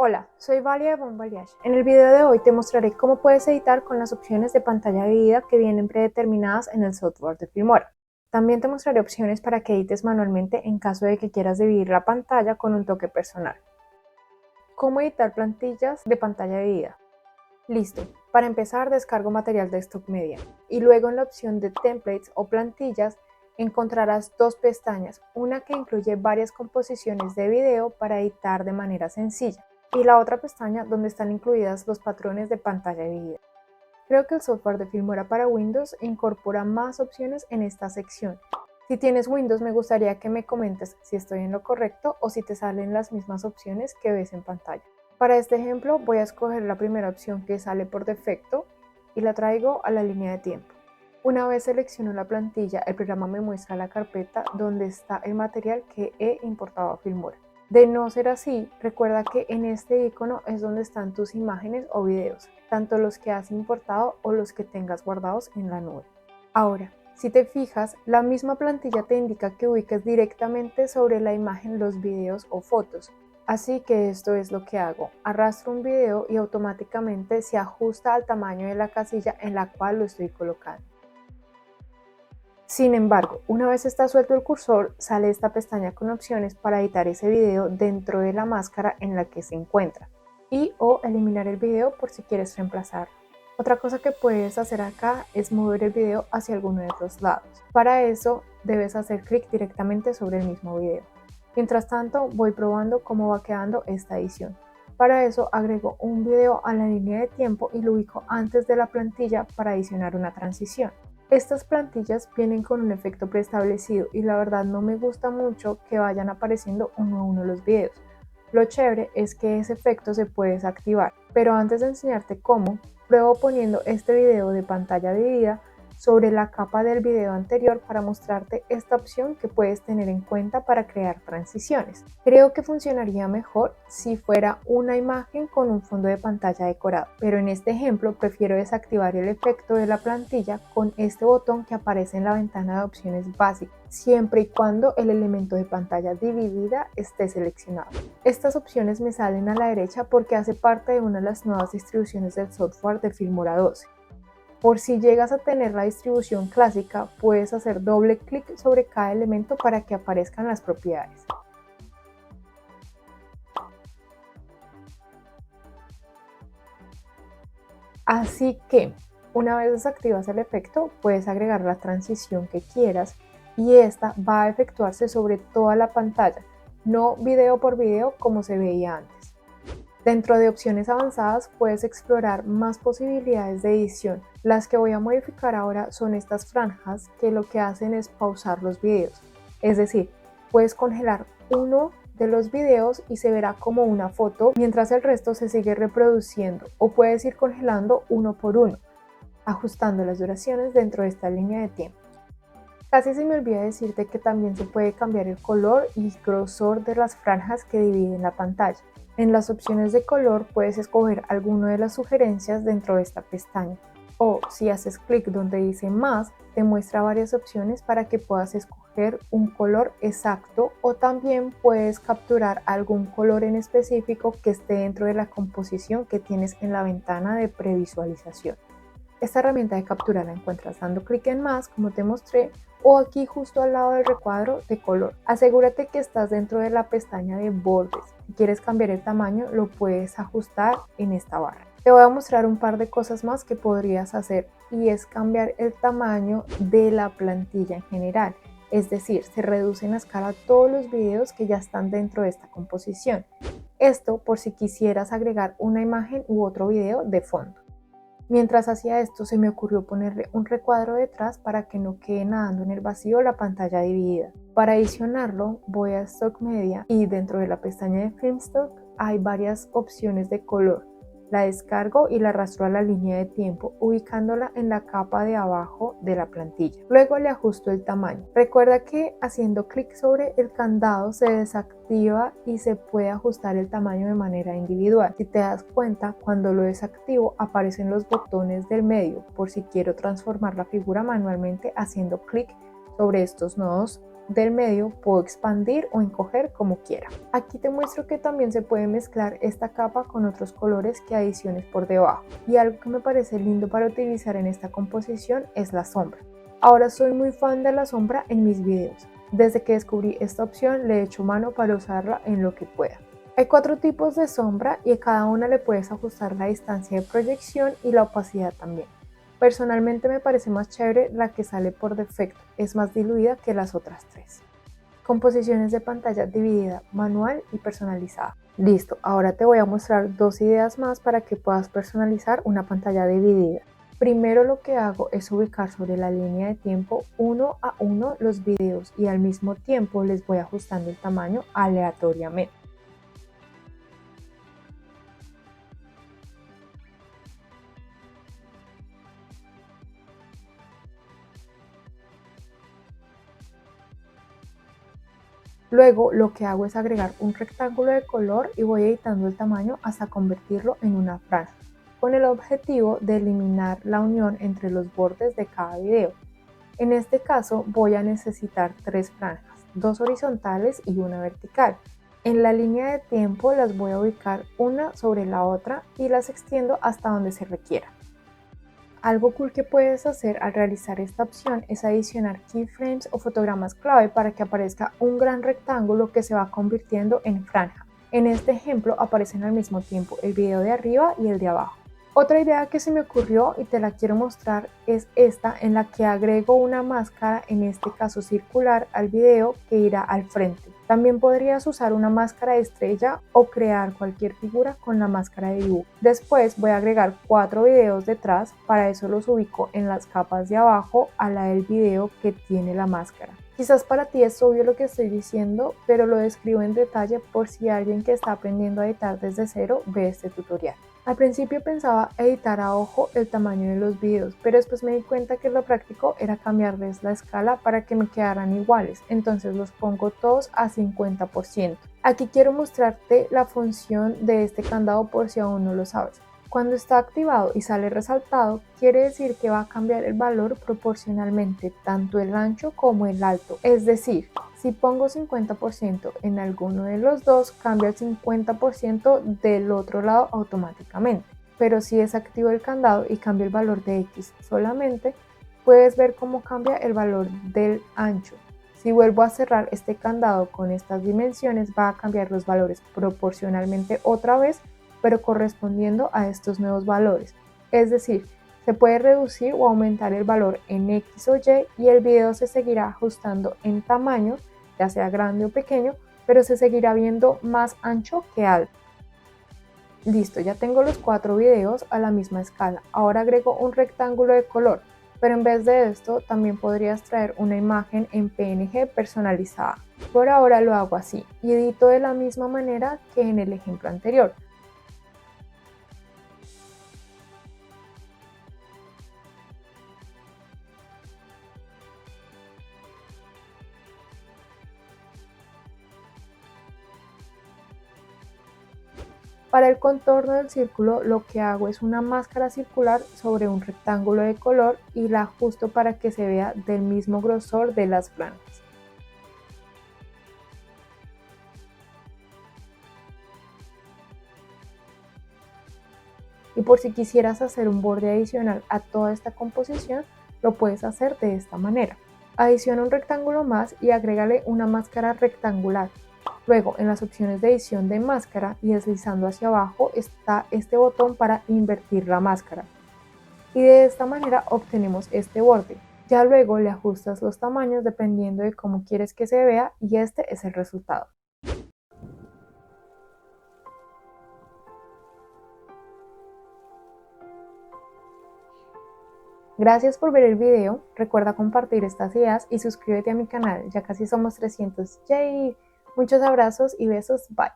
Hola, soy Valia de Bon Voyage. En el video de hoy te mostraré cómo puedes editar con las opciones de pantalla dividida que vienen predeterminadas en el software de Filmora. También te mostraré opciones para que edites manualmente en caso de que quieras dividir la pantalla con un toque personal. ¿Cómo editar plantillas de pantalla dividida? Listo. Para empezar, descargo material de Stock Media y luego en la opción de Templates o Plantillas encontrarás dos pestañas, una que incluye varias composiciones de video para editar de manera sencilla y la otra pestaña donde están incluidas los patrones de pantalla dividida. Creo que el software de Filmora para Windows incorpora más opciones en esta sección. Si tienes Windows, me gustaría que me comentes si estoy en lo correcto o si te salen las mismas opciones que ves en pantalla. Para este ejemplo voy a escoger la primera opción que sale por defecto y la traigo a la línea de tiempo. Una vez selecciono la plantilla, el programa me muestra la carpeta donde está el material que he importado a Filmora. De no ser así, recuerda que en este icono es donde están tus imágenes o videos, tanto los que has importado o los que tengas guardados en la nube. Ahora, si te fijas, la misma plantilla te indica que ubiques directamente sobre la imagen los videos o fotos. Así que esto es lo que hago. Arrastro un video y automáticamente se ajusta al tamaño de la casilla en la cual lo estoy colocando. Sin embargo, una vez está suelto el cursor, sale esta pestaña con opciones para editar ese video dentro de la máscara en la que se encuentra y o eliminar el video por si quieres reemplazarlo. Otra cosa que puedes hacer acá es mover el video hacia alguno de los lados. Para eso debes hacer clic directamente sobre el mismo video. Mientras tanto, voy probando cómo va quedando esta edición. Para eso agrego un video a la línea de tiempo y lo ubico antes de la plantilla para adicionar una transición. Estas plantillas vienen con un efecto preestablecido y la verdad no me gusta mucho que vayan apareciendo uno a uno los videos. Lo chévere es que ese efecto se puede desactivar, pero antes de enseñarte cómo, pruebo poniendo este video de pantalla dividida sobre la capa del video anterior para mostrarte esta opción que puedes tener en cuenta para crear transiciones. Creo que funcionaría mejor si fuera una imagen con un fondo de pantalla decorado, pero en este ejemplo prefiero desactivar el efecto de la plantilla con este botón que aparece en la ventana de opciones básicas, siempre y cuando el elemento de pantalla dividida esté seleccionado. Estas opciones me salen a la derecha porque hace parte de una de las nuevas distribuciones del software de Filmora 12. Por si llegas a tener la distribución clásica, puedes hacer doble clic sobre cada elemento para que aparezcan las propiedades. Así que, una vez desactivas el efecto, puedes agregar la transición que quieras y esta va a efectuarse sobre toda la pantalla, no video por video como se veía antes. Dentro de opciones avanzadas puedes explorar más posibilidades de edición. Las que voy a modificar ahora son estas franjas que lo que hacen es pausar los videos. Es decir, puedes congelar uno de los videos y se verá como una foto mientras el resto se sigue reproduciendo, o puedes ir congelando uno por uno, ajustando las duraciones dentro de esta línea de tiempo. Casi se me olvida decirte que también se puede cambiar el color y grosor de las franjas que dividen la pantalla. En las opciones de color puedes escoger alguna de las sugerencias dentro de esta pestaña, o si haces clic donde dice más, te muestra varias opciones para que puedas escoger un color exacto, o también puedes capturar algún color en específico que esté dentro de la composición que tienes en la ventana de previsualización. Esta herramienta de captura la encuentras dando clic en más, como te mostré, o aquí justo al lado del recuadro de color. Asegúrate que estás dentro de la pestaña de bordes. Si quieres cambiar el tamaño, lo puedes ajustar en esta barra. Te voy a mostrar un par de cosas más que podrías hacer y es cambiar el tamaño de la plantilla en general. Es decir, se reducen a escala todos los videos que ya están dentro de esta composición. Esto por si quisieras agregar una imagen u otro video de fondo. Mientras hacía esto se me ocurrió ponerle un recuadro detrás para que no quede nadando en el vacío la pantalla dividida. Para adicionarlo voy a Stock Media y dentro de la pestaña de Film Stock hay varias opciones de color. La descargo y la arrastro a la línea de tiempo ubicándola en la capa de abajo de la plantilla. Luego le ajusto el tamaño. Recuerda que haciendo clic sobre el candado se desactiva y se puede ajustar el tamaño de manera individual. Si te das cuenta, cuando lo desactivo aparecen los botones del medio por si quiero transformar la figura manualmente haciendo clic sobre estos nodos del medio puedo expandir o encoger como quiera. Aquí te muestro que también se puede mezclar esta capa con otros colores que adiciones por debajo. Y algo que me parece lindo para utilizar en esta composición es la sombra. Ahora soy muy fan de la sombra en mis videos. Desde que descubrí esta opción le echo mano para usarla en lo que pueda. Hay 4 tipos de sombra y a cada una le puedes ajustar la distancia de proyección y la opacidad también. Personalmente me parece más chévere la que sale por defecto, es más diluida que las otras 3. Composiciones de pantalla dividida, manual y personalizada. Listo, ahora te voy a mostrar 2 ideas más para que puedas personalizar una pantalla dividida. Primero lo que hago es ubicar sobre la línea de tiempo uno a uno los videos y al mismo tiempo les voy ajustando el tamaño aleatoriamente. Luego lo que hago es agregar un rectángulo de color y voy editando el tamaño hasta convertirlo en una franja, con el objetivo de eliminar la unión entre los bordes de cada video. En este caso voy a necesitar 3 franjas, 2 horizontales y una vertical. En la línea de tiempo las voy a ubicar una sobre la otra y las extiendo hasta donde se requiera. Algo cool que puedes hacer al realizar esta opción es adicionar keyframes o fotogramas clave para que aparezca un gran rectángulo que se va convirtiendo en franja. En este ejemplo aparecen al mismo tiempo el video de arriba y el de abajo. Otra idea que se me ocurrió y te la quiero mostrar es esta, en la que agrego una máscara, en este caso circular, al video que irá al frente. También podrías usar una máscara de estrella o crear cualquier figura con la máscara de dibujo. Después voy a agregar 4 videos detrás, para eso los ubico en las capas de abajo a la del video que tiene la máscara. Quizás para ti es obvio lo que estoy diciendo, pero lo describo en detalle por si alguien que está aprendiendo a editar desde cero ve este tutorial. Al principio pensaba editar a ojo el tamaño de los videos, pero después me di cuenta que lo práctico era cambiarles la escala para que me quedaran iguales, entonces los pongo todos a 50%. Aquí quiero mostrarte la función de este candado por si aún no lo sabes. Cuando está activado y sale resaltado, quiere decir que va a cambiar el valor proporcionalmente, tanto el ancho como el alto. Es decir, si pongo 50% en alguno de los dos, cambia el 50% del otro lado automáticamente. Pero si desactivo el candado y cambio el valor de X solamente, puedes ver cómo cambia el valor del ancho. Si vuelvo a cerrar este candado con estas dimensiones, va a cambiar los valores proporcionalmente otra vez, pero correspondiendo a estos nuevos valores. Es decir, se puede reducir o aumentar el valor en X o Y y el video se seguirá ajustando en tamaño, ya sea grande o pequeño, pero se seguirá viendo más ancho que alto. Listo, ya tengo los 4 videos a la misma escala. Ahora agrego un rectángulo de color, pero en vez de esto también podrías traer una imagen en PNG personalizada. Por ahora lo hago así y edito de la misma manera que en el ejemplo anterior. Para el contorno del círculo lo que hago es una máscara circular sobre un rectángulo de color y la ajusto para que se vea del mismo grosor de las franjas. Y por si quisieras hacer un borde adicional a toda esta composición, lo puedes hacer de esta manera. Adiciona un rectángulo más y agrégale una máscara rectangular. Luego, en las opciones de edición de máscara y deslizando hacia abajo está este botón para invertir la máscara. Y de esta manera obtenemos este borde. Ya luego le ajustas los tamaños dependiendo de cómo quieres que se vea y este es el resultado. Gracias por ver el video, recuerda compartir estas ideas y suscríbete a mi canal, ya casi somos 300. ¡Yay! Muchos abrazos y besos, bye.